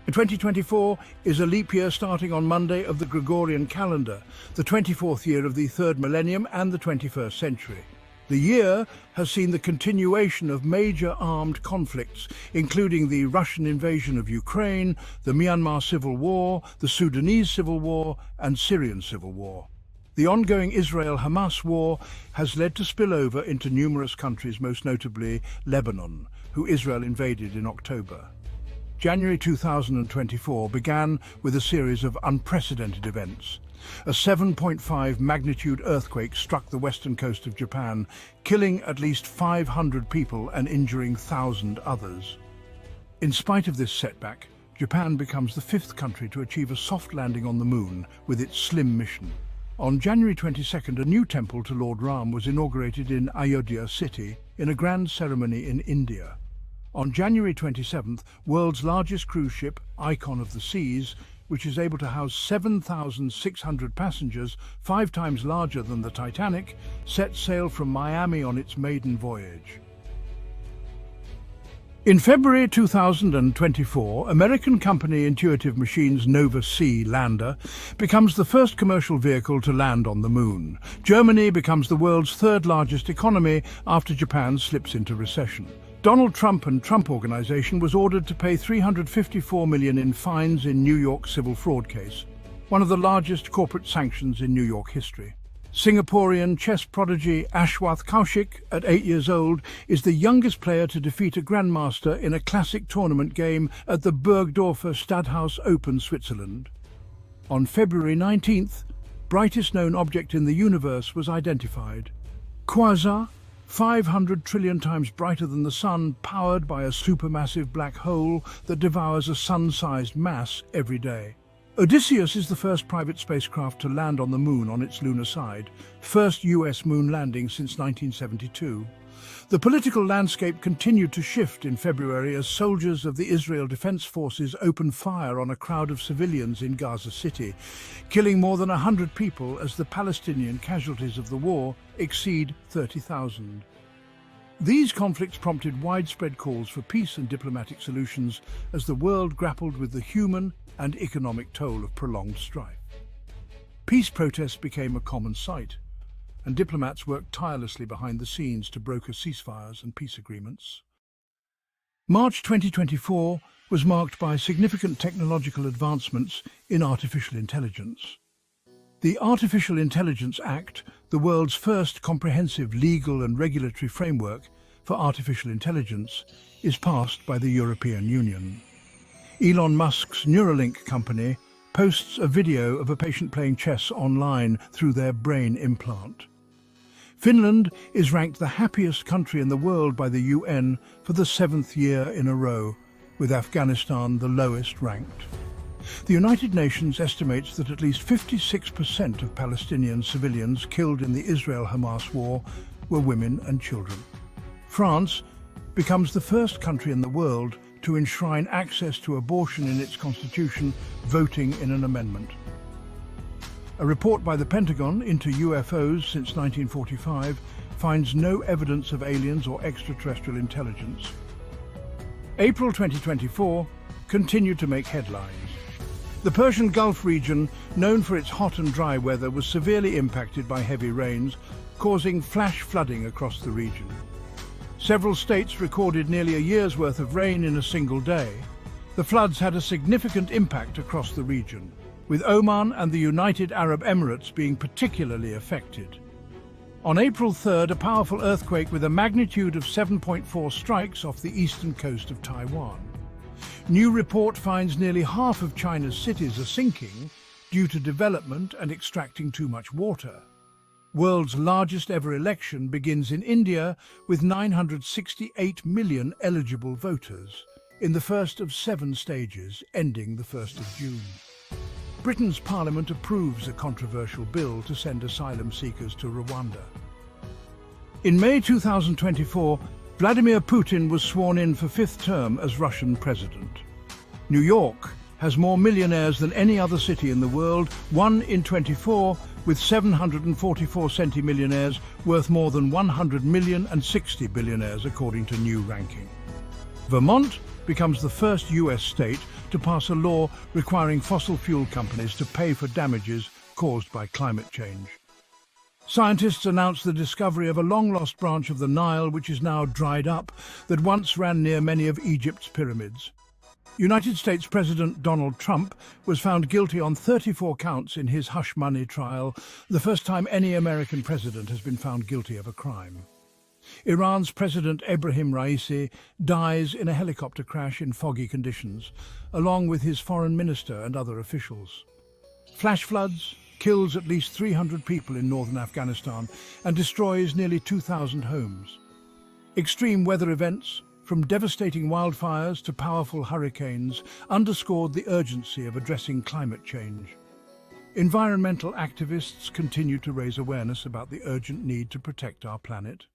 2024 is a leap year starting on Monday of the Gregorian calendar, the 24th year of the third millennium and the 21st century. The year has seen the continuation of major armed conflicts, including the Russian invasion of Ukraine, the Myanmar civil war, the Sudanese civil war, and Syrian civil war. The ongoing Israel-Hamas war has led to spillover into numerous countries, most notably Lebanon, who Israel invaded in October. January 2024 began with a series of unprecedented events. A 7.5 magnitude earthquake struck the western coast of Japan, killing at least 500 people and injuring 1,000 others. In spite of this setback, Japan becomes the fifth country to achieve a soft landing on the moon with its SLIM mission. On January 22nd, a new temple to Lord Ram was inaugurated in Ayodhya city in a grand ceremony in India. On January 27th, world's largest cruise ship, Icon of the Seas, which is able to house 7,600 passengers, 5 times larger than the Titanic, set sail from Miami on its maiden voyage. In February 2024, American company Intuitive Machines' Nova C lander becomes the first commercial vehicle to land on the moon. Germany becomes the world's third largest economy after Japan slips into recession. Donald Trump and Trump Organization was ordered to pay $354 million in fines in New York civil fraud case, one of the largest corporate sanctions in New York history. Singaporean chess prodigy Ashwath Kaushik, at 8 years old, is the youngest player to defeat a grandmaster in a classic tournament game at the Burgdorfer Stadthaus Open, Switzerland. On February 19th, brightest known object in the universe was identified. Quasar, 500 trillion times brighter than the Sun, powered by a supermassive black hole that devours a sun-sized mass every day. Odysseus is the first private spacecraft to land on the moon on its lunar side, first US moon landing since 1972. The political landscape continued to shift in February as soldiers of the Israel Defense Forces opened fire on a crowd of civilians in Gaza City, killing more than 100 people as the Palestinian casualties of the war exceed 30,000. These conflicts prompted widespread calls for peace and diplomatic solutions as the world grappled with the human and economic toll of prolonged strife. Peace protests became a common sight, and diplomats worked tirelessly behind the scenes to broker ceasefires and peace agreements. March 2024 was marked by significant technological advancements in artificial intelligence. The Artificial Intelligence Act, the world's first comprehensive legal and regulatory framework for artificial intelligence, is passed by the European Union. Elon Musk's Neuralink company posts a video of a patient playing chess online through their brain implant. Finland is ranked the happiest country in the world by the UN for the 7th year in a row, with Afghanistan the lowest ranked. The United Nations estimates that at least 56% of Palestinian civilians killed in the Israel-Hamas war were women and children. France becomes the first country in the world to enshrine access to abortion in its constitution, voting in an amendment. A report by the Pentagon into UFOs since 1945 finds no evidence of aliens or extraterrestrial intelligence. April 2024 continued to make headlines. The Persian Gulf region, known for its hot and dry weather, was severely impacted by heavy rains, causing flash flooding across the region. Several states recorded nearly a year's worth of rain in a single day. The floods had a significant impact across the region, with Oman and the United Arab Emirates being particularly affected. On April 3rd, a powerful earthquake with a magnitude of 7.4 strikes off the eastern coast of Taiwan. New report finds nearly half of China's cities are sinking due to development and extracting too much water. World's largest ever election begins in India with 968 million eligible voters, in the first of 7 stages, ending the 1st of June. Britain's Parliament approves a controversial bill to send asylum seekers to Rwanda. In May 2024, Vladimir Putin was sworn in for 5th term as Russian president. New York has more millionaires than any other city in the world, 1 in 24, with 744 centimillionaires worth more than 100 million and 60 billionaires according to new ranking. Vermont becomes the first US state to pass a law requiring fossil fuel companies to pay for damages caused by climate change. Scientists announce the discovery of a long-lost branch of the Nile, which is now dried up, that once ran near many of Egypt's pyramids. United States President Donald Trump was found guilty on 34 counts in his hush money trial, the first time any American president has been found guilty of a crime. Iran's President Ebrahim Raisi dies in a helicopter crash in foggy conditions, along with his foreign minister and other officials. Flash floods kills at least 300 people in northern Afghanistan and destroys nearly 2,000 homes. Extreme weather events, from devastating wildfires to powerful hurricanes, underscored the urgency of addressing climate change. Environmental activists continue to raise awareness about the urgent need to protect our planet.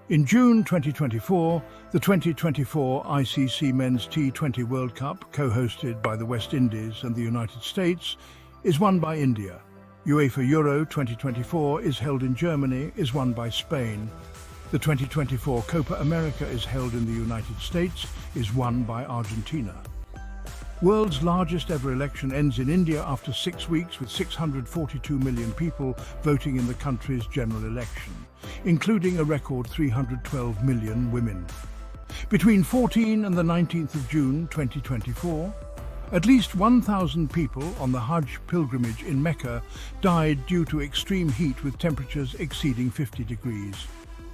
In June 2024, the 2024 ICC Men's T20 World Cup, co-hosted by the West Indies and the United States, is won by India. UEFA Euro 2024 is held in Germany, is won by Spain. The 2024 Copa America is held in the United States, is won by Argentina. World's largest ever election ends in India after 6 weeks, with 642 million people voting in the country's general election, including a record 312 million women. Between 14 and the 19th of June 2024, at least 1,000 people on the Hajj pilgrimage in Mecca died due to extreme heat with temperatures exceeding 50 degrees.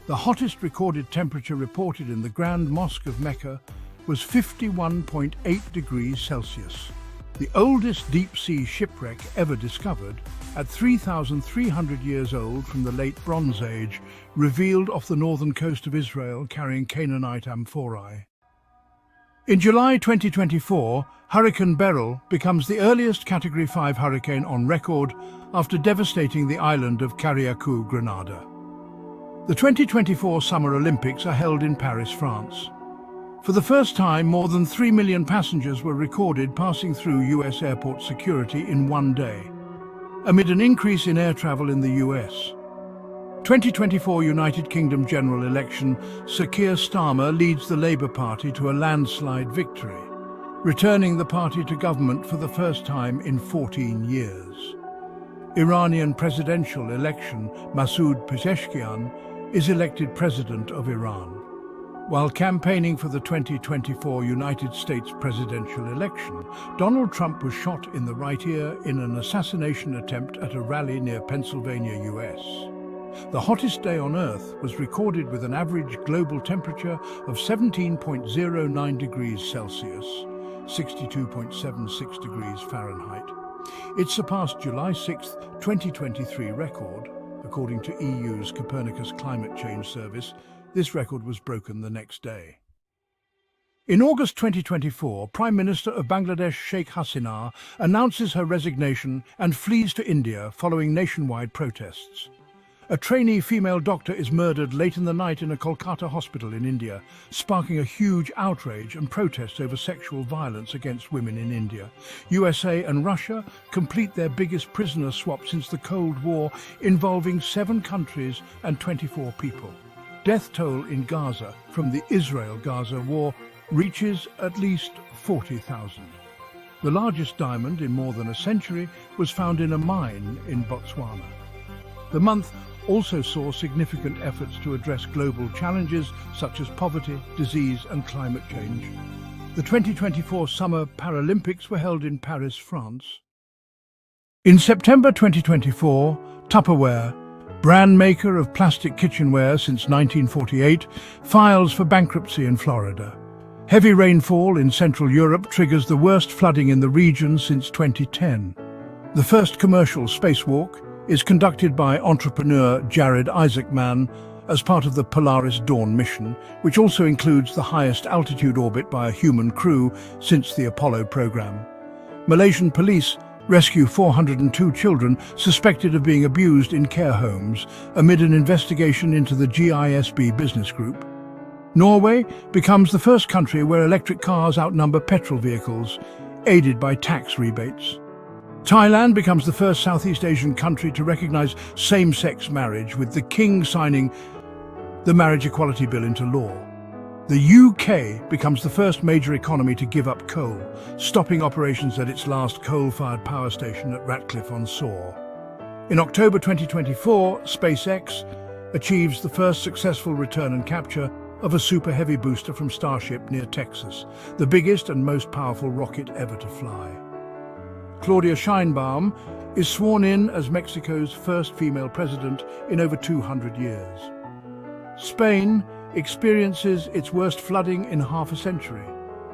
The hottest recorded temperature reported in the Grand Mosque of Mecca was 51.8 degrees Celsius. The oldest deep-sea shipwreck ever discovered, at 3,300 years old from the late Bronze Age, revealed off the northern coast of Israel carrying Canaanite amphorae. In July 2024, Hurricane Beryl becomes the earliest Category 5 hurricane on record after devastating the island of Carriacou, Grenada. The 2024 Summer Olympics are held in Paris, France. For the first time, more than 3 million passengers were recorded passing through US airport security in one day, amid an increase in air travel in the US. 2024 United Kingdom general election, Sir Keir Starmer leads the Labour Party to a landslide victory, returning the party to government for the first time in 14 years. Iranian presidential election, Masoud Pezeshkian is elected president of Iran. While campaigning for the 2024 United States presidential election, Donald Trump was shot in the right ear in an assassination attempt at a rally near Pennsylvania, US. The hottest day on Earth was recorded with an average global temperature of 17.09 degrees Celsius, 62.76 degrees Fahrenheit. It surpassed July 6, 2023 record. According to EU's Copernicus Climate Change Service, this record was broken the next day. In August 2024, Prime Minister of Bangladesh Sheikh Hasina announces her resignation and flees to India following nationwide protests. A trainee female doctor is murdered late in the night in a Kolkata hospital in India, sparking a huge outrage and protests over sexual violence against women in India. USA and Russia complete their biggest prisoner swap since the Cold War, involving 7 countries and 24 people. Death toll in Gaza from the Israel-Gaza war reaches at least 40,000. The largest diamond in more than a century was found in a mine in Botswana. The month also saw significant efforts to address global challenges such as poverty, disease and climate change. The 2024 Summer Paralympics were held in Paris, France. In September 2024, Tupperware, brand maker of plastic kitchenware since 1948, files for bankruptcy in Florida. Heavy rainfall in Central Europe triggers the worst flooding in the region since 2010. The first commercial spacewalk is conducted by entrepreneur Jared Isaacman as part of the Polaris Dawn mission, which also includes the highest altitude orbit by a human crew since the Apollo program. Malaysian police rescue 402 children suspected of being abused in care homes amid an investigation into the GISB business group. Norway becomes the first country where electric cars outnumber petrol vehicles, aided by tax rebates. Thailand becomes the first Southeast Asian country to recognize same-sex marriage, with the king signing the Marriage Equality Bill into law. The UK becomes the first major economy to give up coal, stopping operations at its last coal-fired power station at Ratcliffe-on-Soar. In October 2024, SpaceX achieves the first successful return and capture of a Super Heavy booster from Starship near Texas, the biggest and most powerful rocket ever to fly. Claudia Sheinbaum is sworn in as Mexico's first female president in over 200 years. Spain experiences its worst flooding in half a century,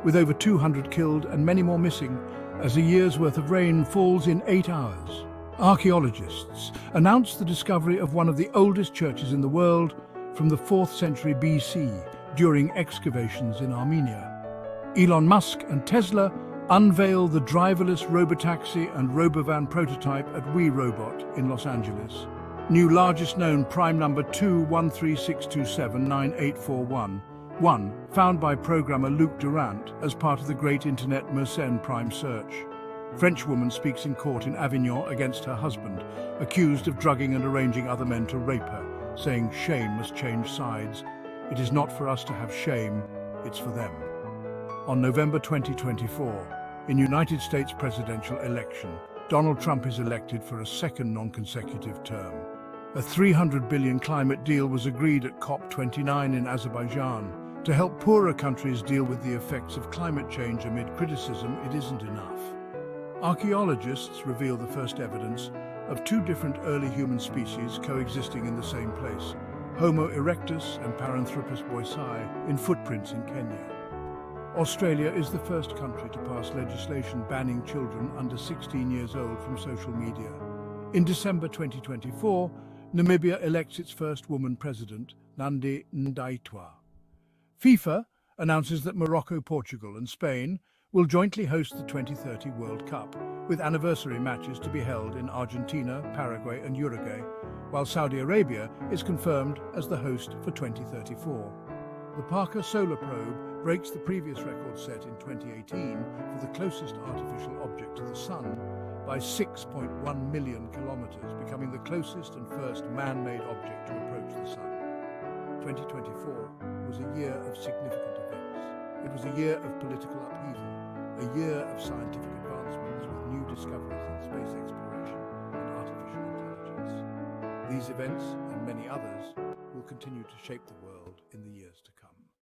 with over 200 killed and many more missing as a year's worth of rain falls in 8 hours. Archaeologists announced the discovery of one of the oldest churches in the world from the 4th century BC during excavations in Armenia. Elon Musk and Tesla unveil the driverless robotaxi and robovan prototype at We Robot in Los Angeles. New largest known prime number 21362798841, found by programmer Luc Durant as part of the Great Internet Mersenne prime search. French woman speaks in court in Avignon against her husband, accused of drugging and arranging other men to rape her, saying shame must change sides. It is not for us to have shame, it's for them. On November 2024, in United States presidential election, Donald Trump is elected for a second non-consecutive term. A $300 billion climate deal was agreed at COP29 in Azerbaijan. To help poorer countries deal with the effects of climate change amid criticism, it isn't enough. Archaeologists reveal the first evidence of 2 different early human species coexisting in the same place, Homo erectus and Paranthropus boisei, in footprints in Kenya. Australia is the first country to pass legislation banning children under 16 years old from social media. In December 2024, Namibia elects its first woman president, Nandi Ndaitwah. FIFA announces that Morocco, Portugal and Spain will jointly host the 2030 World Cup, with anniversary matches to be held in Argentina, Paraguay and Uruguay, while Saudi Arabia is confirmed as the host for 2034. The Parker Solar Probe breaks the previous record set in 2018 for the closest artificial object to the Sun by 6.1 million kilometers, becoming the closest and first man-made object to approach the Sun. 2024 was a year of significant events. It was a year of political upheaval, a year of scientific advancements with new discoveries in space exploration and artificial intelligence. These events, and many others, will continue to shape the world.